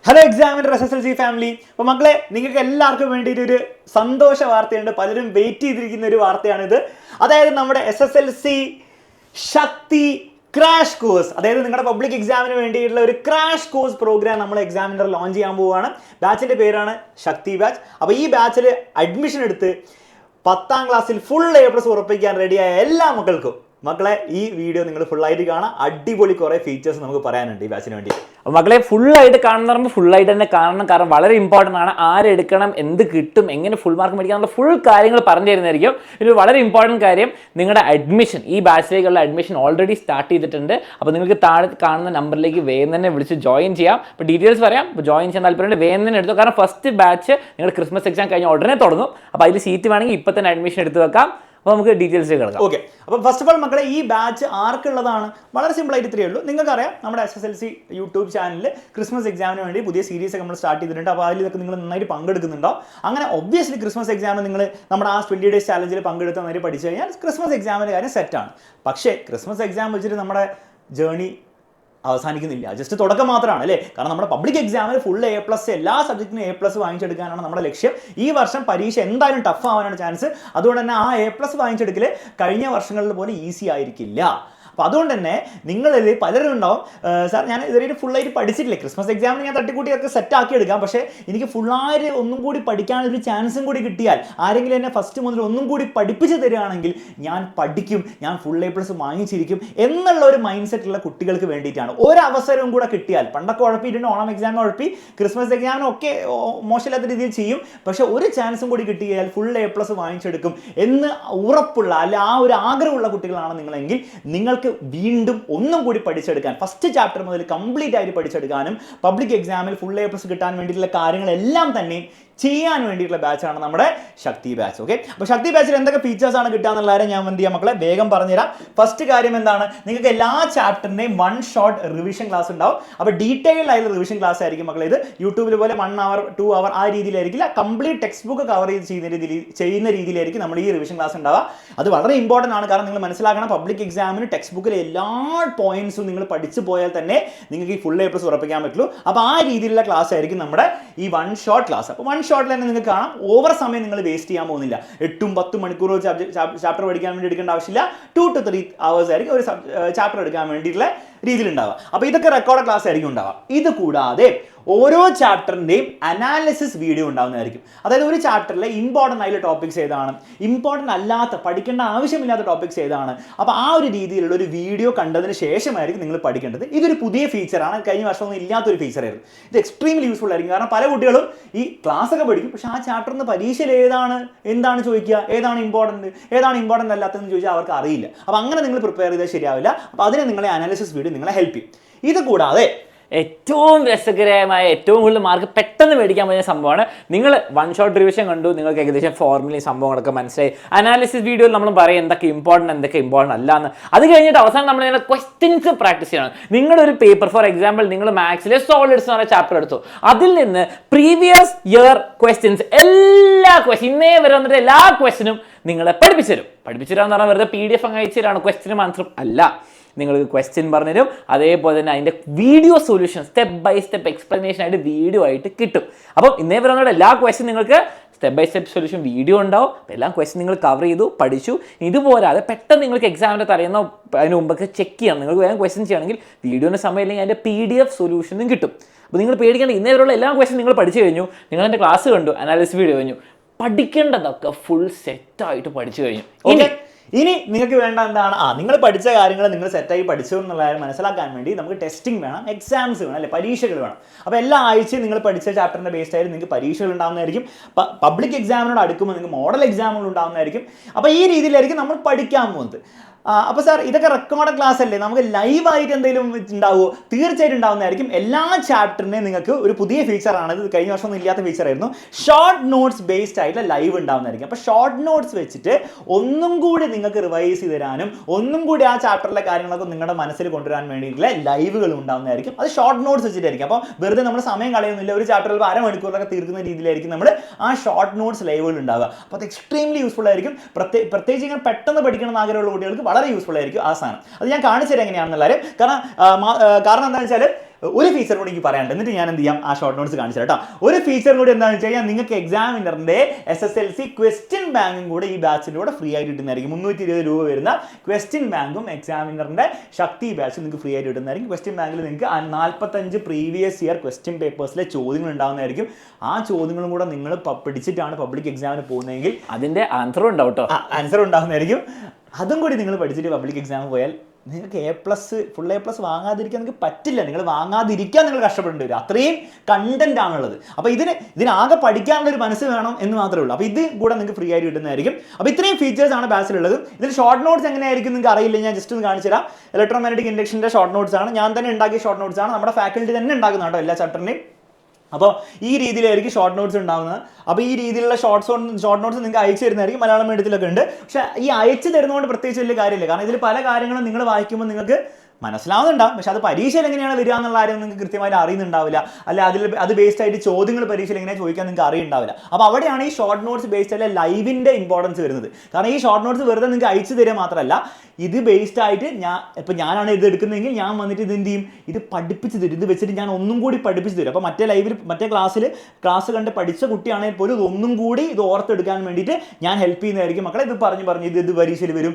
Hello examiner SSLC family. അപ്പോൾ മക്കളെ, നിങ്ങൾക്ക് എല്ലാവർക്കും വേണ്ടിയിട്ടൊരു സന്തോഷ വാർത്തയുണ്ട്. പലരും വെയിറ്റ് ചെയ്തിരിക്കുന്ന ഒരു വാർത്തയാണിത്. അതായത് നമ്മുടെ SSLC ശക്തി ക്രാഷ് കോഴ്സ്, അതായത് നിങ്ങളുടെ പബ്ലിക് എക്സാമിന് വേണ്ടിയിട്ടുള്ള ഒരു ക്രാഷ് കോഴ്സ് പ്രോഗ്രാം നമ്മൾ എക്സാമിനർ ലോഞ്ച് ചെയ്യാൻ പോവുകയാണ്. ബാച്ചിൻ്റെ പേരാണ് ശക്തി ബാച്ച്. അപ്പോൾ ഈ ബാച്ചിൽ അഡ്മിഷൻ എടുത്ത് 10ാം ക്ലാസ്സിൽ ഫുൾ A+ ഉറപ്പിക്കാൻ റെഡിയായ എല്ലാ മക്കൾക്കും, മക്കളെ ഈ വീഡിയോ നിങ്ങൾ ഫുള്ളായിട്ട് കാണാം. അടിപൊളി കുറേ ഫീച്ചേഴ്സ് നമുക്ക് പറയാനുണ്ട് ഈ ബാച്ചിന് വേണ്ടി. അപ്പോൾ മക്കളെ ഫുള്ളായിട്ട് കാണുന്ന പറയുമ്പോൾ ഫുള്ളായിട്ട് തന്നെ കാണണം. കാരണം വളരെ ഇമ്പോർട്ടൻ്റ് ആണ്. ആരെടുക്കണം, എന്ത് കിട്ടും, എങ്ങനെ ഫുൾ മാർക്ക് മേടിക്കാനുള്ള ഫുൾ കാര്യങ്ങൾ പറഞ്ഞു തരുന്നതായിരിക്കും. ഒരു വളരെ ഇമ്പോർട്ടൻറ്റ് കാര്യം, നിങ്ങളുടെ അഡ്മിഷൻ, ഈ ബാച്ചിലേക്കുള്ള അഡ്മിഷൻ ഓൾറെഡി സ്റ്റാർട്ട് ചെയ്തിട്ടുണ്ട്. അപ്പോൾ നിങ്ങൾക്ക് താഴെ കാണുന്ന നമ്പറിലേക്ക് വേഗം തന്നെ വിളിച്ച് ജോയിൻ ചെയ്യാം. അപ്പോൾ ഡീറ്റെയിൽസ് പറയാം. അപ്പോൾ ജോയിൻ ചെയ്യാൻ താല്പര്യമുണ്ട് വേഗം തന്നെ എടുത്തു. കാരണം ഫസ്റ്റ് ബാച്ച് നിങ്ങൾ ക്രിസ്മസ് എക്സാം കഴിഞ്ഞ് ഉടനെ തുടങ്ങും. അപ്പോൾ അതിൽ സീറ്റ് വേണമെങ്കിൽ ഇപ്പോൾ തന്നെ അഡ്മിഷൻ എടുത്ത് വെക്കാം. അപ്പോൾ നമുക്ക് ഡീറ്റെയിൽസിലേക്ക് കിടക്കാം. ഓക്കെ, അപ്പോൾ ഫസ്റ്റ് ഓഫ് ഓൾ മക്കളെ, ഈ ബാച്ച് ആർക്കുള്ളതാണ്? വളരെ സിമ്പിളായിട്ട് ഇത്രയേ ഉള്ളൂ. നിങ്ങൾക്കറിയാം, നമ്മുടെ SSLC യൂട്യൂബ് ചാനലിൽ ക്രിസ്മസ് എക്സാമിന് വേണ്ടി പുതിയ സീരീസ് ഒക്കെ നമ്മൾ സ്റ്റാർട്ട് ചെയ്തിട്ടുണ്ട്. അപ്പോൾ അതിലൊക്കെ നിങ്ങൾ നന്നായിട്ട് പങ്കെടുക്കുന്നുണ്ടോ? അങ്ങനെ ഒബ്വിയസ്ലി ക്രിസ്മസ് എക്സാമിന് നിങ്ങൾ നമ്മുടെ ആ 20 ഡേയ്സ് ചാലഞ്ചിൽ പങ്കെടുത്ത് നന്നായിട്ട് പഠിച്ചു കഴിഞ്ഞാൽ ക്രിസ്മസ് എക്സാമിൻ്റെ കാര്യം സെറ്റാണ്. പക്ഷേ ക്രിസ്മസ് എക്സാം വെച്ചിട്ട് നമ്മുടെ ജേർണി അവസാനിക്കുന്നില്ല. ജസ്റ്റ് തുടക്കം മാത്രമാണ് അല്ലേ? കാരണം നമ്മുടെ പബ്ലിക് എക്സാമിൽ ഫുൾ A+, എല്ലാ സബ്ജക്റ്റിനും A+ വാങ്ങിച്ചെടുക്കാനാണ് നമ്മുടെ ലക്ഷ്യം. ഈ വർഷം പരീക്ഷ എന്തായാലും ടഫ് ആവാനാണ് ചാൻസ്. അതുകൊണ്ട് തന്നെ ആ A+ വാങ്ങിച്ചെടുക്കൽ കഴിഞ്ഞ വർഷങ്ങളിൽ പോലെ ഈസി ആയിരിക്കില്ല. അപ്പോൾ അതുകൊണ്ട് തന്നെ നിങ്ങളിൽ പലരും ഉണ്ടാവും, സാർ ഞാൻ ഇതുവരെ ഫുള്ളായിട്ട് പഠിച്ചിട്ടില്ല, ക്രിസ്മസ് എക്സാമിന് ഞാൻ തട്ടിക്കൂട്ടിയൊക്കെ സെറ്റാക്കി എടുക്കാം, പക്ഷേ എനിക്ക് ഫുള്ളായിട്ട് ഒന്നും കൂടി പഠിക്കാനൊരു ചാൻസും കൂടി കിട്ടിയാൽ, ആരെങ്കിലും എന്നെ ഫസ്റ്റ് മുതൽ ഒന്നും കൂടി പഠിപ്പിച്ച് തരികയാണെങ്കിൽ ഞാൻ പഠിക്കും, ഞാൻ ഫുൾ A+ വാങ്ങിച്ചിരിക്കും എന്നുള്ള ഒരു മൈൻഡ് സെറ്റുള്ള കുട്ടികൾക്ക് വേണ്ടിയിട്ടാണ്. ഒരവസരവും കൂടെ കിട്ടിയാൽ, പണ്ടൊക്കെ ഉഴപ്പിയിട്ടുണ്ട്, ഓണം എക്സാമിന് ഉഴപ്പി, ക്രിസ്മസ് എക്സാമിനൊക്കെ മോശമില്ലാത്ത രീതിയിൽ ചെയ്യും, പക്ഷേ ഒരു ചാൻസും കൂടി കിട്ടിയാൽ ഫുൾ A+ വാങ്ങിച്ചെടുക്കും എന്ന് ഉറപ്പുള്ള, അല്ല ആ ഒരു ആഗ്രഹമുള്ള കുട്ടികളാണ് നിങ്ങളെങ്കിൽ, നിങ്ങൾക്ക് വീണ്ടും ഒന്നും കൂടി പഠിച്ചെടുക്കാൻ, ഫസ്റ്റ് ചാപ്റ്റർ മുതൽ കംപ്ലീറ്റ് ആയിട്ട് പഠിച്ചെടുക്കാനും പബ്ലിക് എക്സാമിൽ ഫുൾ A+ കിട്ടാൻ വേണ്ടിയിട്ടുള്ള കാര്യങ്ങളെല്ലാം തന്നെ ചെയ്യാൻ വേണ്ടിയിട്ടുള്ള ബാച്ചാണ് നമ്മുടെ ശക്തി ബാച്ച്. ഓക്കെ, അപ്പോൾ ശക്തി ബാച്ചിൽ എന്തൊക്കെ ഫീച്ചേഴ്സ് ആണ് കിട്ടുക എന്നുള്ള കാര്യം ഞാൻ എന്ത് ചെയ്യാം മക്കളെ വേഗം പറഞ്ഞുതരാം. ഫസ്റ്റ് കാര്യം എന്താണ്, നിങ്ങൾക്ക് എല്ലാ ചാപ്റ്ററിൻ്റെയും 1 ഷോട്ട് റിവിഷൻ ക്ലാസ് ഉണ്ടാവും. അപ്പോൾ ഡീറ്റെയിൽഡ് ആയിട്ടുള്ള റിവിഷൻ ക്ലാസ് ആയിരിക്കും മക്കളെ. ഇത് യൂട്യൂബിൽ പോലെ 1 hour 2 hour ആ രീതിയിലായിരിക്കില്ല, കംപ്ലീറ്റ് ടെക്സ്റ്റ് ബുക്ക് കവർ ചെയ്ത് ചെയ്യുന്ന രീതിയിലായിരിക്കും നമ്മൾ ഈ റിവിഷൻ ക്ലാസ് ഉണ്ടാവുക. അത് വളരെ ഇമ്പോർട്ടൻ്റ് ആണ്. കാരണം നിങ്ങൾ മനസ്സിലാക്കണം, പബ്ലിക് എക്സാമിന് ടെക്സ്റ്റ് ബുക്കിലെ എല്ലാ പോയിന്റ്സും നിങ്ങൾ പഠിച്ചു പോയാൽ തന്നെ നിങ്ങൾക്ക് ഈ ഫുൾ A+ ഉറപ്പിക്കാൻ പറ്റുള്ളൂ. അപ്പോൾ ആ രീതിയിലുള്ള ക്ലാസ് ആയിരിക്കും നമ്മുടെ ഈ 1 ഷോട്ട് ക്ലാസ്. അപ്പോൾ 1 ഷോട്ടിൽ തന്നെ നിങ്ങൾക്ക് കാണാം, ഓവർ സമയം നിങ്ങൾ വേസ്റ്റ് ചെയ്യാൻ പോകുന്നില്ല. 8-10 മണിക്കൂർ ചാപ്റ്റർ പഠിക്കാൻ വേണ്ടി എടുക്കേണ്ട ആവശ്യമില്ല. 2 to 3 hours ആയിരിക്കും ഒരു ചാപ്റ്റർ എടുക്കാൻ വേണ്ടിയിട്ടുള്ള രീതിയിലുണ്ടാവുക. അപ്പോൾ ഇതൊക്കെ റെക്കോർഡ് ക്ലാസ് ആയിരിക്കും ഉണ്ടാവുക. ഇത് കൂടാതെ ഓരോ ചാപ്റ്ററിൻ്റെയും അനാലിസിസ് വീഡിയോ ഉണ്ടാകുന്നതായിരിക്കും. അതായത് ഒരു ചാപ്റ്ററിലെ ഇമ്പോർട്ടൻ്റ് ആയിട്ടുള്ള ടോപ്പിക്സ് ഏതാണ്, ഇമ്പോർട്ടൻ്റ് അല്ലാത്ത, പഠിക്കേണ്ട ആവശ്യമില്ലാത്ത ടോപ്പിക്സ് ഏതാണ്, അപ്പോൾ ആ ഒരു രീതിയിലുള്ള ഒരു വീഡിയോ കണ്ടതിന് ശേഷമായിരിക്കും നിങ്ങൾ പഠിക്കേണ്ടത്. ഇതൊരു പുതിയ ഫീച്ചറാണ്, കഴിഞ്ഞ വർഷമൊന്നും ഇല്ലാത്തൊരു ഫീച്ചറായിരുന്നു. ഇത് എക്സ്ട്രീംലി യൂസ്ഫുൾ ആയിരിക്കും. കാരണം പല കുട്ടികളും ഈ ക്ലാസ് ഒക്കെ പഠിക്കും, പക്ഷേ ആ ചാപ്റ്ററിൽ നിന്ന് പരീക്ഷയിൽ എന്താണ് ചോദിക്കുക, ഏതാണ് ഇമ്പോർട്ടൻ്റ് അല്ലാത്തതെന്ന് ചോദിച്ചാൽ അവർക്ക് അറിയില്ല. അപ്പോൾ അങ്ങനെ നിങ്ങൾ പ്രിപ്പയർ ചെയ്താൽ ശരിയാവില്ല. അപ്പോൾ അതിനെ നിങ്ങളെ അനാലിസിസ് വീഡിയോ നിങ്ങളെ ഹെൽപ്പ് ചെയ്യും. ഇത് കൂടാതെ ഏറ്റവും രസകരമായ, ഏറ്റവും കൂടുതൽ മാർക്ക് പെട്ടെന്ന് മേടിക്കാൻ പറ്റുന്ന സംഭവമാണ്, നിങ്ങൾ 1 ഷോട്ട് റിവിഷൻ കണ്ടു, നിങ്ങൾക്ക് ഏകദേശം ഫോർമുലയും സംഭവങ്ങളൊക്കെ മനസ്സിലായി, അനാലിസിസ് വീഡിയോയിൽ നമ്മൾ പറയും എന്തൊക്കെ ഇമ്പോർട്ടൻ്റ് അല്ല എന്ന്. അത് കഴിഞ്ഞിട്ട് അവസാനം നമ്മൾ ഇങ്ങനെ ക്വസ്റ്റ്യൻസ് പ്രാക്ടീസ് ചെയ്യണം. നിങ്ങളൊരു പേപ്പർ, ഫോർ എക്സാമ്പിൾ നിങ്ങൾ മാത്സിലെ സോളിഡ്സ് എന്ന് പറഞ്ഞ ചാപ്റ്റർ എടുത്തു, അതിൽ നിന്ന് പ്രീവിയസ് ഇയർ ക്വസ്റ്റ്യൻസ്, എല്ലാ ക്വസ്റ്റ്യൻ ഇന്നേ വരെ വന്നിട്ട് എല്ലാ ക്വസ്റ്റ്യനും നിങ്ങളെ പഠിപ്പിച്ചു തരും എന്ന് പറഞ്ഞാൽ വെറുതെ PDF അങ്ങ് അയച്ചു തരാണ്, ക്വസ്റ്റ്യനും ആൻസറും അല്ല. നിങ്ങൾക്ക് ക്വസ്റ്റ്യൻ പറഞ്ഞുതരും, അതേപോലെ തന്നെ അതിൻ്റെ video solution, step by step explanation ആയിട്ട് വീഡിയോ ആയിട്ട് കിട്ടും. അപ്പം ഇന്നേ പറയുന്ന എല്ലാ ക്വസ്റ്റ്യൻ നിങ്ങൾക്ക് step by step solution video ഉണ്ടാവും. എല്ലാ ക്വസ്റ്റ്യൻ നിങ്ങൾ കവർ ചെയ്തു, പഠിച്ചു. ഇതുപോരാതെ പെട്ടെന്ന് നിങ്ങൾക്ക് എക്സാമിൻ്റെ തലേന്നോ അതിന് മുമ്പൊക്കെ ചെക്ക് ചെയ്യണം, നിങ്ങൾക്ക് വേഗം ക്വസ്റ്റ്യൻ ചെയ്യണമെങ്കിൽ വീഡിയോന് സമയമില്ലെങ്കിൽ അതിൻ്റെ PDF സൊല്യൂഷനും കിട്ടും. അപ്പോൾ നിങ്ങൾ പേടിക്കേണ്ട, ഇന്നേ വരെയുള്ള എല്ലാ ക്വസ്റ്റ്യൻ നിങ്ങൾ പഠിച്ചു കഴിഞ്ഞു, നിങ്ങൾ എൻ്റെ ക്ലാസ് കണ്ടു, അനാലിസിസ് വീഡിയോ കഴിഞ്ഞു, പഠിക്കേണ്ടതൊക്കെ ഫുൾ സെറ്റായിട്ട് പഠിച്ചു കഴിഞ്ഞു. ഇനി നിങ്ങൾക്ക് വേണ്ട എന്താണ്, നിങ്ങൾ പഠിച്ച കാര്യങ്ങൾ നിങ്ങൾ സെറ്റായി പഠിച്ചു എന്നുള്ള കാര്യം മനസ്സിലാക്കാൻ വേണ്ടി നമുക്ക് ടെസ്റ്റിംഗ് വേണം, എക്സാംസ് വേണം, അല്ലെ, പരീക്ഷകൾ വേണം. അപ്പോൾ എല്ലാ ആഴ്ചയും നിങ്ങൾ പഠിച്ച ചാപ്റ്ററിൻ്റെ ബേസ്ഡ് ആയിട്ട് നിങ്ങൾക്ക് പരീക്ഷകൾ ഉണ്ടാകുന്നതായിരിക്കും. പബ്ലിക് എക്സാമിനോട് അടുക്കുമ്പോൾ നിങ്ങൾക്ക് മോഡൽ എക്സാമുകൾ ഉണ്ടാകുന്നതായിരിക്കും. അപ്പോൾ ഈ രീതിയിലായിരിക്കും നമ്മൾ പഠിക്കാൻ പോകുന്നത്. അപ്പോൾ സാർ ഇതൊക്കെ റെക്കോർഡ് ക്ലാസ് അല്ലേ, നമുക്ക് ലൈവായിട്ട് എന്തെങ്കിലും ഉണ്ടാവുമോ? തീർച്ചയായിട്ടും ഉണ്ടാവുന്നതായിരിക്കും. എല്ലാ ചാപ്റ്ററിനെയും നിങ്ങൾക്ക് ഒരു പുതിയ ഫീച്ചറാണ്, ഇത് കഴിഞ്ഞ വർഷം ഒന്നും ഇല്ലാത്ത ഫീച്ചറായിരുന്നു, ഷോർട്ട് നോട്ട്സ് ബേസ്ഡ് ആയിട്ടുള്ള ലൈവ് ഉണ്ടാവുന്നതായിരിക്കും. അപ്പോൾ ഷോർട്ട് നോട്ട്സ് വെച്ചിട്ട് ഒന്നും കൂടി നിങ്ങൾക്ക് റിവൈസ് ചെയ്ത് തരാനും ഒന്നും കൂടി ആ ചാപ്റ്ററിലെ കാര്യങ്ങളൊക്കെ നിങ്ങളുടെ മനസ്സിൽ കൊണ്ടുവരാൻ വേണ്ടിയിട്ടുള്ള ലൈവുകൾ ഉണ്ടാവുന്നതായിരിക്കും. അത് ഷോർട്ട് നോട്ട്സ് വെച്ചിട്ടായിരിക്കും. അപ്പോൾ വെറുതെ നമ്മൾ സമയം കളയുന്നില്ല, ഒരു ചാപ്റ്ററിൽ അരമണിക്കൂറിലൊക്കെ തീർക്കുന്ന രീതിയിലായിരിക്കും നമ്മൾ ആ ഷോർട്ട് നോട്ട്സ് ലൈവുകൾ ഉണ്ടാവുക. അപ്പോൾ അത് എക്സ്ട്രീംലി യൂസ്ഫുൾ ആയിരിക്കും. പ്രത്യേകിച്ച് ഇങ്ങനെ പെട്ടെന്ന് പഠിക്കണം എന്ന് ആഗ്രഹമുള്ള കുട്ടികൾക്ക് വളരെ യൂസ്ഫുൾ ആയിരിക്കും ആ സാധനം. അത് ഞാൻ കാണിച്ചു തരാം എങ്ങനെയാണെന്നുള്ളത്. കാരണം എന്താണെന്ന് വെച്ചാൽ ഒരു ഫീച്ചർ കൂടി എനിക്ക് പറയാനുണ്ട്, എന്നിട്ട് ഞാൻ എന്ത് ചെയ്യാം ആ ഷോർട്ട് നോട്ട്സ് കാണിച്ചു കേട്ടോ. ഒരു ഫീച്ചർ കൂടി എന്താണെന്ന് വെച്ച് കഴിഞ്ഞാൽ നിങ്ങൾക്ക് എക്സാമിനറിന്റെ SSLC ക്വസ്റ്റ്യൻ ബാങ്കും കൂടെ ഈ ബാച്ചിൻ്റെ കൂടെ ഫ്രീ ആയിട്ട് കിട്ടുന്നതായിരിക്കും. 320 രൂപ വരുന്ന ക്വസ്റ്റ്യൻ ബാങ്കും എക്സാമിനറിന്റെ ശക്തി ബാച്ച് നിങ്ങൾക്ക് ഫ്രീ ആയിട്ട് കിട്ടുന്നതായിരിക്കും. ക്വസ്റ്റ്യൻ ബാങ്കിൽ നിങ്ങൾക്ക് 45 പ്രീവിയസ് ഇയർ ക്വസ്റ്റ്യൻ പേപ്പേഴ്സിലെ ചോദ്യങ്ങൾ ഉണ്ടാകുന്നതായിരിക്കും. ആ ചോദ്യങ്ങളും കൂടെ നിങ്ങൾ പഠിച്ചിട്ടാണ് പബ്ലിക് എക്സാമിന് പോകുന്നതെങ്കിൽ അതിന്റെ ആൻസറും ഉണ്ടാവും കേട്ടോ, ആൻസർ ഉണ്ടാകുന്നതായിരിക്കും. അതും കൂടി നിങ്ങൾ പഠിച്ചിട്ട് പബ്ലിക് എക്സാം പോയാൽ നിങ്ങൾക്ക് ഫുൾ A+ വാങ്ങാതിരിക്കാൻ നിങ്ങൾക്ക് പറ്റില്ല. നിങ്ങൾ വാങ്ങാതിരിക്കാൻ നിങ്ങൾ കഷ്ടപ്പെടേണ്ടി വരും, അത്രയും കണ്ടന്റ് ആണുള്ളത്. അപ്പോൾ ഇതിനാകെ പഠിക്കാനുള്ള ഒരു മനസ്സ് വേണം എന്ന് മാത്രമേ ഉള്ളൂ. അപ്പോൾ ഇത് കൂടെ നിങ്ങൾക്ക് ഫ്രീ ആയിട്ട് കിട്ടുന്നതായിരിക്കും. അപ്പോൾ ഇത്രയും ഫീച്ചേഴ്സ് ആണ് ബാച്ചിലുള്ളത്. ഇതിൽ ഷോർട്ട് നോട്ട്സ് എങ്ങനെയായിരിക്കും നിങ്ങൾക്ക് അറിയില്ല, ഞാൻ ജസ്റ്റ് ഒന്ന് കാണിച്ചു തരാം. ഇലക്ട്രോമാഗ്നറ്റിക് ഇൻഡക്ഷൻ്റെ ഷോർട്ട് നോട്ട്സ് ആണ്, ഞാൻ തന്നെ ഉണ്ടാക്കിയ ഷോർട്ട് നോട്ട്സ് ആണ്, നമ്മുടെ ഫാക്കൽറ്റി തന്നെ ഉണ്ടാക്കുന്ന കേട്ടോ എല്ലാ ചാപ്റ്ററിൻ്റെയും. അപ്പോൾ ഈ രീതിയിലായിരിക്കും ഷോർട്ട് നോട്ട്സ് ഉണ്ടാകുന്നത്. അപ്പോൾ ഈ രീതിയിലുള്ള ഷോർട്ട് നോട്ട്സ് നിങ്ങൾക്ക് അയച്ചു തരുന്നതായിരിക്കും. മലയാളം മീഡിയത്തിലൊക്കെ ഉണ്ട്. പക്ഷേ ഈ അയച്ചു തരുന്നതുകൊണ്ട് പ്രത്യേകിച്ച് വലിയ കാര്യമില്ല, കാരണം ഇതിൽ പല കാര്യങ്ങളും നിങ്ങൾ വായിക്കുമ്പോൾ നിങ്ങൾക്ക് മനസ്സിലാവുന്നുണ്ടാവും, പക്ഷെ അത് പരീക്ഷയിൽ എങ്ങനെയാണ് വരിക എന്നുള്ള കാര്യം നിങ്ങൾക്ക് കൃത്യമായിട്ട് അറിയുന്നുണ്ടാവില്ല. അല്ല അത് ബേസ്ഡ് ആയിട്ട് ചോദ്യങ്ങൾ പരീക്ഷയിൽ എങ്ങനെയാണ് ചോദിക്കാൻ നിങ്ങൾക്ക് അറിയുന്നുണ്ടാവില്ല. അപ്പോൾ അവിടെയാണ് ഈ ഷോർട്ട് നോട്ട്സ് ബേസ്ഡ് ആയിട്ട് ലൈവിൻ്റെ ഇമ്പോർട്ടൻസ് വരുന്നത്. കാരണം ഈ ഷോർട്ട് നോട്ട്സ് വെറുതെ നിങ്ങൾക്ക് അയച്ചു തരിക മാത്രമല്ല, ഇത് ബേസ്ഡ് ആയിട്ട് ഞാനാണ് ഇത് എടുക്കുന്നതെങ്കിൽ ഞാൻ വന്നിട്ട് ഇത് എന്ത് ചെയ്യും, ഇത് പഠിപ്പിച്ച് തരും. ഇത് വെച്ചിട്ട് ഞാൻ ഒന്നും കൂടി പഠിപ്പിച്ച് തരും. അപ്പോൾ മറ്റേ ക്ലാസ് കണ്ട് പഠിച്ച കുട്ടിയാണെങ്കിൽ പോലും ഇതൊന്നും കൂടി ഇത് ഓർത്തെടുക്കാൻ വേണ്ടിയിട്ട് ഞാൻ ഹെൽപ്പ് ചെയ്യുന്നതായിരിക്കും. മക്കളെ ഇത് പറഞ്ഞ് ഇത് പരീക്ഷയിൽ വരും,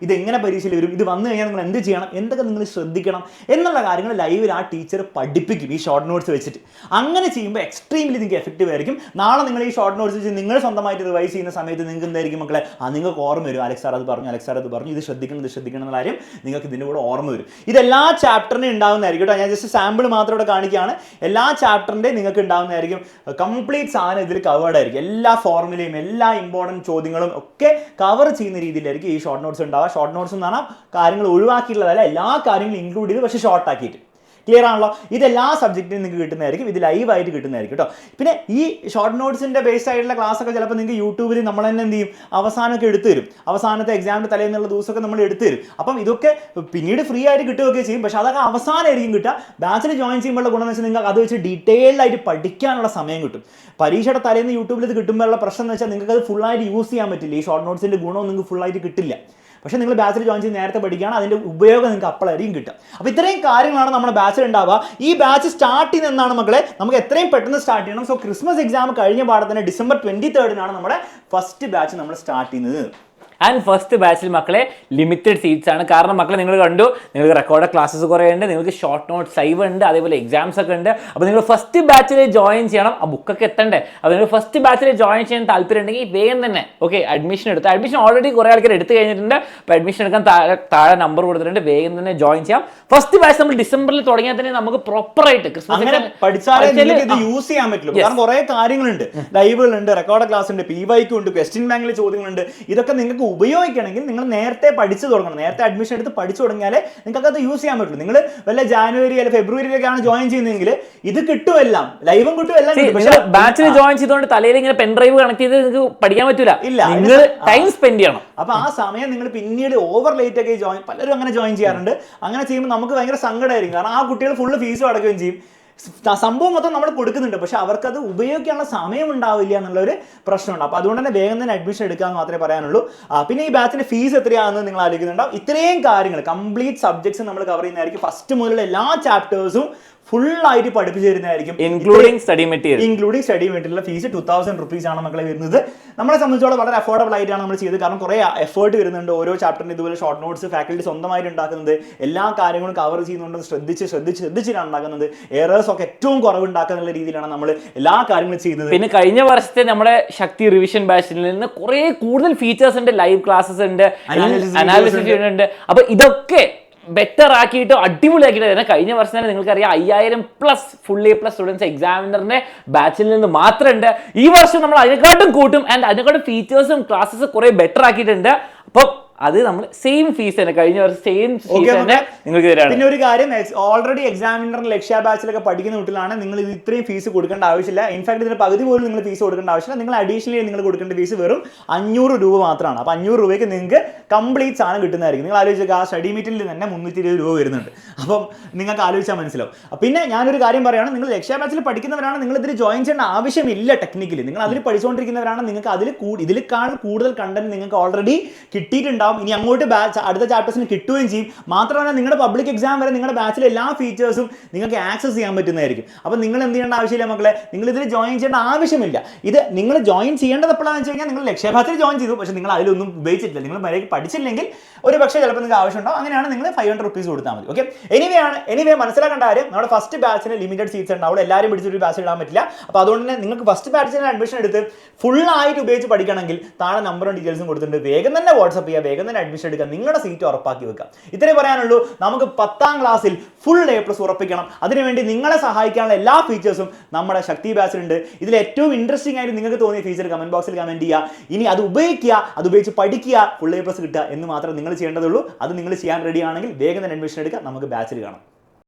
ഇത് എങ്ങനെ പരീക്ഷയിൽ വരും, ഇത് വന്നു കഴിഞ്ഞാൽ നിങ്ങൾ എന്ത് ചെയ്യണം, എന്തൊക്കെ നിങ്ങൾ ശ്രദ്ധിക്കണം എന്നുള്ള കാര്യങ്ങൾ ലൈവിൽ ആ ടീച്ചർ പഠിപ്പിക്കും ഈ ഷോർട്ട് നോട്ട്സ് വെച്ചിട്ട്. അങ്ങനെ ചെയ്യുമ്പോൾ എക്സ്ട്രീംലി നിങ്ങൾക്ക് എഫക്റ്റീവ് ആയിരിക്കും. നാളെ നിങ്ങൾ ഈ ഷോർട്ട് നോട്ട്സ് വെച്ച് നിങ്ങൾ സ്വന്തമായിട്ട് റിവൈസ് ചെയ്യുന്ന സമയത്ത് നിങ്ങൾക്ക് എന്തായിരിക്കും മക്കളെ, നിങ്ങൾക്ക് ഓർമ്മ വരും, അലക്സ് സാർ അത് പറഞ്ഞു, ഇത് ശ്രദ്ധിക്കണം എന്നുള്ള കാര്യം നിങ്ങൾക്ക് ഇതിൻ്റെ കൂടെ ഓർമ്മ വരും. ഇതെല്ലാ ചാപ്റ്ററിനും ഉണ്ടാകുന്നതായിരിക്കും കേട്ടോ. ഞാൻ ജസ്റ്റ് സാമ്പിൾ മാത്രം ഇവിടെ കാണിക്കുകയാണ്. എല്ലാ ചാപ്റ്ററിൻ്റെ നിങ്ങൾക്ക് ഉണ്ടാകുന്നതായിരിക്കും. കംപ്ലീറ്റ് സാധനം ഇതിൽ കവേർഡ് ആയിരിക്കും. എല്ലാ ഫോർമുലയും എല്ലാ ഇമ്പോർട്ടൻറ്റ് ചോദ്യങ്ങളും ഒക്കെ കവർ ചെയ്യുന്ന രീതിയിലായിരിക്കും ഈ ഷോർട്ട് നോട്ട്സ് ഉണ്ടാവുക. ഷോർട്ട് നോട്ട്സ് എന്ന് പറഞ്ഞാൽ കാര്യങ്ങൾ ഒഴിവാക്കിയിട്ടുള്ളതല്ല, എല്ലാ കാര്യങ്ങളും ഇൻക്ലൂഡ് ചെയ്ത് പക്ഷേ ഷോർട്ട് ആക്കിയിട്ട്. ക്ലിയർ ആണല്ലോ? ഇതെല്ലാ സബ്ജക്റ്റിനും നിങ്ങൾക്ക് കിട്ടുന്നതായിരിക്കും, ഇത് ലൈവായിട്ട് കിട്ടുന്നതായിരിക്കും കേട്ടോ. പിന്നെ ഈ ഷോർട്ട് നോട്ട്സിൻ്റെ ബേസ്ഡ് ആയിട്ടുള്ള ക്ലാസ്സൊക്കെ ചിലപ്പോൾ നിങ്ങൾക്ക് യൂട്യൂബിൽ നമ്മൾ തന്നെ എന്ത് ചെയ്യും, അവസാനമൊക്കെ എടുത്തു തരും. അവസാനത്തെ എക്സാമിൻ്റെ തലേന്നുള്ള ദിവസമൊക്കെ നമ്മൾ എടുത്തു തരും. അപ്പം ഇതൊക്കെ പിന്നീട് ഫ്രീ ആയിട്ട് കിട്ടുകയൊക്കെ ചെയ്യും, പക്ഷേ അതൊക്കെ അവസാനമായിരിക്കും കിട്ടുക. ബാച്ചിൽ ജോയിൻ ചെയ്യുമ്പോഴുള്ള ഗുണം എന്ന് വെച്ചാൽ നിങ്ങൾക്ക് അത് വെച്ച് ഡീറ്റെയിൽഡ് ആയിട്ട് പഠിക്കാനുള്ള സമയം കിട്ടും. പരീക്ഷയുടെ തലേന്ന് യൂട്യൂബിൽ ഇത് കിട്ടുമ്പോഴുള്ള പ്രശ്നം എന്ന് വെച്ചാൽ നിങ്ങൾക്ക് അത് ഫുള്ളായിട്ട് യൂസ് ചെയ്യാൻ പറ്റില്ല. ഈ ഷോർട്ട് നോട്ട്സിൻ്റെ ഗുണം നിങ്ങൾക്ക് ഫുള്ളായിട്ട് കിട്ടില്ല. പക്ഷേ നിങ്ങൾ ബാച്ചിൽ ജോയിൻ ചെയ്ത് നേരത്തെ പഠിക്കുകയാണ്, അതിൻ്റെ ഉപയോഗം നിങ്ങൾക്ക് അപ്പോഴായിരിക്കും കിട്ടുക. അപ്പോൾ ഇത്രയും കാര്യങ്ങളാണ് നമ്മുടെ ബാച്ചിൽ ഉണ്ടാവുക. ഈ ബാച്ച് സ്റ്റാർട്ട് ചെയ്യുന്നതാണ് മക്കളെ, നമുക്ക് എത്രയും പെട്ടെന്ന് സ്റ്റാർട്ട് ചെയ്യണം. സോ ക്രിസ്മസ് എക്സാം കഴിഞ്ഞ പാടെ തന്നെ December 23 നമ്മുടെ ഫസ്റ്റ് ബാച്ച് നമ്മൾ സ്റ്റാർട്ട് ചെയ്യുന്നത്. ആൻഡ് ഫസ്റ്റ് ബാച്ചിൽ മക്കളെ ലിമിറ്റഡ് സീറ്റ്സ് ആണ്. കാരണം മക്കളെ നിങ്ങൾ കണ്ടു, നിങ്ങൾക്ക് റെക്കോർഡ് ക്ലാസ്സസ് കുറേ ഉണ്ട്, നിങ്ങൾക്ക് ഷോർട്ട് നോട്ട്സ് ലൈവ് ഉണ്ട്, അതേപോലെ എക്സാംസ് ഒക്കെ ഉണ്ട്. അപ്പോൾ നിങ്ങൾ ഫസ്റ്റ് ബാച്ചിൽ ജോയിൻ ചെയ്യണം. ആ ബുക്കൊക്കെ എത്തണ്ടേ? അപ്പോൾ നിങ്ങൾ ഫസ്റ്റ് ബാച്ചിൽ ജോയിൻ ചെയ്യാൻ താല്പര്യം ഉണ്ടെങ്കിൽ വേഗം തന്നെ അഡ്മിഷൻ എടുത്ത്, അഡ്മിഷൻ ഓൾറെഡി കുറേ ആൾക്കാർ എടുത്തു കഴിഞ്ഞിട്ടുണ്ട്. അപ്പോൾ അഡ്മിഷൻ എടുക്കാൻ താഴെ നമ്പർ കൊടുത്തിട്ടുണ്ട്, വേഗം തന്നെ ജോയിൻ ചെയ്യാം. ഫസ്റ്റ് ബാച്ച് നമ്മൾ ഡിസംബറിൽ തുടങ്ങിയാൽ തന്നെ നമുക്ക് പ്രോപ്പറായിട്ട് ക്രിസ്മസ് പഠിച്ചാലേ ഇത് യൂസ് ചെയ്യാൻ പറ്റുള്ളൂ. കാരണം കുറേ കാര്യങ്ങളുണ്ട്, ലൈവുകളുണ്ട്, റെക്കോർഡ് ക്ലാസ് ഉണ്ട്, PYQ ഉണ്ട്, ക്വസ്റ്റ്യൻ ബാങ്കിൽ ചോദ്യങ്ങളുണ്ട്. ഇതൊക്കെ നിങ്ങൾക്ക് ഉപയോഗിക്കണമെങ്കിൽ നിങ്ങൾ നേരത്തെ പഠിച്ചു തുടങ്ങണം. നേരത്തെ അഡ്മിഷൻ എടുത്ത് പഠിച്ചു തുടങ്ങിയാലേ നിങ്ങൾക്ക് അത് യൂസ് ചെയ്യാൻ പറ്റുള്ളൂ. നിങ്ങൾ വല്ല ജാനുവരി അല്ലെങ്കിൽ ഫെബ്രുവരിയിലൊക്കെയാണ് ജോയിൻ ചെയ്യുന്നതെങ്കിൽ ഇത് കിട്ടുമെല്ലാം, ലൈവും കിട്ടും, എല്ലാം കിട്ടും. പക്ഷേ ബാച്ചിൽ ജോയിൻ ചെയ്തുകൊണ്ട് തലയിൽ ഇങ്ങനെ പെൻഡ്രൈവ് കണക്ട് ചെയ്ത് നിങ്ങൾക്ക് പഠിക്കാൻ പറ്റില്ല. നിങ്ങൾ ടൈം സ്പെൻഡ് ചെയ്യണം. അപ്പോൾ ആ സമയം നിങ്ങൾ പിന്നീട് ഓവർ ലേറ്റ് ഒക്കെ പലരും അങ്ങനെ ജോയിൻ ചെയ്യാറുണ്ട്. അങ്ങനെ ചെയ്യുമ്പോൾ നമുക്ക് ഭയങ്കര സങ്കടമായിരിക്കും. കാരണം ആ കുട്ടികൾ ഫുള്ള് ഫീസും അടക്കുകയും ചെയ്യും. സംഭവം മൊത്തം നമ്മൾ കൊടുക്കുന്നുണ്ട്, പക്ഷെ അവർക്കത് ഉപയോഗിക്കാനുള്ള സമയം ഉണ്ടാവില്ല എന്നുള്ളൊരു പ്രശ്നമുണ്ട്. അപ്പോൾ അതുകൊണ്ട് തന്നെ വേഗം തന്നെ അഡ്മിഷൻ എടുക്കാമെന്ന് മാത്രമേ പറയാനുള്ളൂ. പിന്നെ ഈ ബാച്ചിൻ്റെ ഫീസ് എത്രയാണെന്ന് നിങ്ങൾ ആലോചിക്കുന്നുണ്ടാവും. ഇത്രയും കാര്യങ്ങൾ കംപ്ലീറ്റ് സബ്ജക്ട്സ് നമ്മൾ കവർ ചെയ്യുന്നതായിരിക്കും. ഫസ്റ്റ് മുതലുള്ള എല്ലാ ചാപ്റ്റേഴ്സും ഫുള്ളായിട്ട് പഠിപ്പിച്ചു തരുന്നതായിരിക്കും, including study material. Fees 2000 rupees ആണ് മക്കളെ വരുന്നത്. നമ്മളെ സംബന്ധിച്ചോളം വളരെ അഫോർഡബിൾ ആയിട്ടാണ് നമ്മൾ ചെയ്തത്. കാരണം കുറേ എഫേർട്ട് വരുന്നുണ്ട്. ഓരോ ചാപ്റ്ററിന് ഇതുപോലെ ഷോർട്ട് നോട്ട്സ് ഫാക്കൽറ്റി സ്വന്തമായിട്ട് ഉണ്ടാക്കുന്നത്, എല്ലാ കാര്യങ്ങളും കവർ ചെയ്യുന്നുണ്ട്, ശ്രദ്ധിച്ചിട്ടാണ് ഉണ്ടാക്കുന്നത്. എറേഴ്സ് ഒക്കെ ഏറ്റവും കുറവുണ്ടാക്കുന്ന രീതിയിലാണ് നമ്മൾ എല്ലാ കാര്യങ്ങളും ചെയ്യുന്നത്. പിന്നെ കഴിഞ്ഞ വർഷത്തെ നമ്മുടെ ശക്തി റിവിഷൻ ബാച്ചിൽ നിന്ന് കുറേ കൂടുതൽ ഫീച്ചേഴ്സ് ഉണ്ട്, ലൈവ് ക്ലാസ്സസ് ഉണ്ട്, അനാലിസിസ് ഉണ്ട്. അപ്പൊ ഇതൊക്കെ ബെറ്റർ ആക്കിയിട്ട് അടിപൊളിയാക്കിയിട്ട് തന്നെ കഴിഞ്ഞ വർഷം തന്നെ നിങ്ങൾക്കറിയാം 5000+ ഫുൾ A+ സ്റ്റുഡൻസ് എക്സാമിനറിന്റെ ബാച്ചിൽ നിന്ന് മാത്രമുണ്ട്. ഈ വർഷം നമ്മൾ അതിനെക്കാട്ടും കൂട്ടും. ആൻഡ് അതിനെക്കാട്ടും ഫീച്ചേഴ്സും ക്ലാസ്സസ് കുറെ ബെറ്റർ ആക്കിയിട്ടുണ്ട്. അപ്പം അത് നമ്മൾ സെയിം ഫീസ് തന്നെ കഴിഞ്ഞ വർഷം സെയിം ഫീസ് തന്നെ നിങ്ങൾക്ക് തരാണ്. പിന്നെ ഒരു കാര്യം, ഓൾറെഡി എക്സാമിനർ ലക്ഷ്യ ബാച്ചിലൊക്കെ പഠിക്കുന്ന കുട്ടികളാണ്, നിങ്ങൾ ഇത് ഇത്രയും ഫീസ് കൊടുക്കേണ്ട ആവശ്യമില്ല. ഇൻഫാക്ട് ഇതിന്റെ പകുതി പോലും നിങ്ങൾ ഫീസ് കൊടുക്കേണ്ട ആവശ്യമില്ല. നിങ്ങൾ അഡീഷണലി നിങ്ങൾ കൊടുക്കേണ്ട ഫീസ് വെറും 500 രൂപ മാത്രമാണ്. അപ്പോൾ 500 രൂപയ്ക്ക് നിങ്ങൾക്ക് കംപ്ലീറ്റ് സാധനം കിട്ടുന്നതായിരിക്കും. നിങ്ങൾ ആലോചിക്കുക, ആ സ്റ്റഡി മീറ്റിൽ തന്നെ 320 രൂപ വരുന്നുണ്ട്. അപ്പം നിങ്ങൾക്ക് ആലോചിച്ചാൽ മനസ്സിലാവും. പിന്നെ ഞാനൊരു കാര്യം പറയുകയാണ്, നിങ്ങൾ ലക്ഷ്യ ബാച്ചിൽ പഠിക്കുന്നവരാണ്, നിങ്ങൾ ഇതിൽ ജോയിൻ ചെയ്യേണ്ട ആവശ്യമില്ല. ടെക്നിക്കലി നിങ്ങൾ അതിൽ പഠിച്ചുകൊണ്ടിരിക്കുന്നവരാണ്, നിങ്ങൾക്ക് ഇതിൽ ഇതിലേക്കാൾ കൂടുതൽ കണ്ടന്റ് നിങ്ങൾക്ക് ഓൾറെഡി കിട്ടിയിട്ടുണ്ടാവും. ഉണ്ടാവും. ഇനി അങ്ങോട്ട് ബാച്ച് അടുത്ത ചാപ്റ്റേഴ്സിന് കിട്ടുകയും ചെയ്യും. മാത്രമല്ല നിങ്ങളുടെ പബ്ലിക് എക്സാം വരെ നിങ്ങളുടെ ബാച്ചിലെ എല്ലാ ഫീച്ചേഴ്സും നിങ്ങൾക്ക് ആക്സസ് ചെയ്യാൻ പറ്റുന്നതായിരിക്കും. അപ്പോൾ നിങ്ങൾ എന്ത് ചെയ്യേണ്ട ആവശ്യമില്ല മക്കളെ, നിങ്ങൾ ഇതിൽ ജോയിൻ ചെയ്യേണ്ട ആവശ്യമില്ല. ഇത് നിങ്ങൾ ജോയിൻ ചെയ്യേണ്ടത് എപ്പോഴാണെന്ന് വെച്ച് കഴിഞ്ഞാൽ നിങ്ങൾ ലക്ഷ്യഭാഗത്തിൽ ജോയിൻ ചെയ്തു, പക്ഷേ നിങ്ങൾ അതിലൊന്നും ഉപയോഗിച്ചിട്ടില്ല, നിങ്ങൾ മര്യാദയ്ക്ക് പഠിച്ചില്ലെങ്കിൽ ഒരു പക്ഷേ ചിലപ്പോൾ നിങ്ങൾക്ക് ആവശ്യമുണ്ടാവും. അങ്ങനെയാണ് നിങ്ങൾ 500 റുപ്പീസ് കൊടുത്താൽ മതി. ഓക്കെ, എനിവേ മനസ്സിലാക്കേണ്ട കാര്യം, നമ്മുടെ ഫസ്റ്റ് ബാച്ചിന് ലിമിറ്റഡ് സീറ്റ്സ് ഉണ്ടാവും. എല്ലാവരും പിടിച്ചൊരു ബാച്ച് ഇടാൻ പറ്റില്ല. അപ്പോൾ അതുകൊണ്ട് തന്നെ നിങ്ങൾക്ക് ഫസ്റ്റ് ബാച്ചിന് അഡ്മിഷൻ എടുത്ത് ഫുള്ളായിട്ട് ഉപയോഗിച്ച് പഠിക്കണമെങ്കിൽ താഴെ നമ്പറും ഡീറ്റെയിൽസും കൊടുത്തിട്ടുണ്ട്. വേഗം തന്നെ വാട്സപ്പ് ചെയ്യുക, വേഗം തന്നെ അഡ്മിഷൻ എടുക്കുക, നിങ്ങളുടെ സീറ്റ് ഉറപ്പാക്കി വെക്കുക. ഇത്രേ പറയാനുള്ളൂ. നമുക്ക് 10ാം ക്ലാസ്സിൽ ഫുൾ A+ ഉറപ്പിക്കണം. അതിനുവേണ്ടി നിങ്ങളെ സഹായിക്കാനുള്ള എല്ലാ ഫീച്ചേഴ്സും നമ്മുടെ ശക്തി ബാച്ചിലുണ്ട്. ഇതിൽ ഏറ്റവും ഇൻട്രസ്റ്റിംഗ് ആയിട്ട് നിങ്ങൾക്ക് തോന്നിയ ഫീച്ചർ കമന്റ് ബോക്സിൽ കമന്റ് ചെയ്യുക. ഇനി അത് ഉപയോഗിക്കുക, അത് ഉപയോഗിച്ച് പഠിക്കുക, ഫുൾ A+ കിട്ടുക എന്ന് മാത്രം നിങ്ങൾ ചെയ്യേണ്ടതുള്ളൂ. അത് നിങ്ങൾ ചെയ്യാൻ റെഡി ആണെങ്കിൽ വേഗം തന്നെ അഡ്മിഷൻ എടുക്കുക. നമുക്ക് ബാച്ചിൽ കാണാം.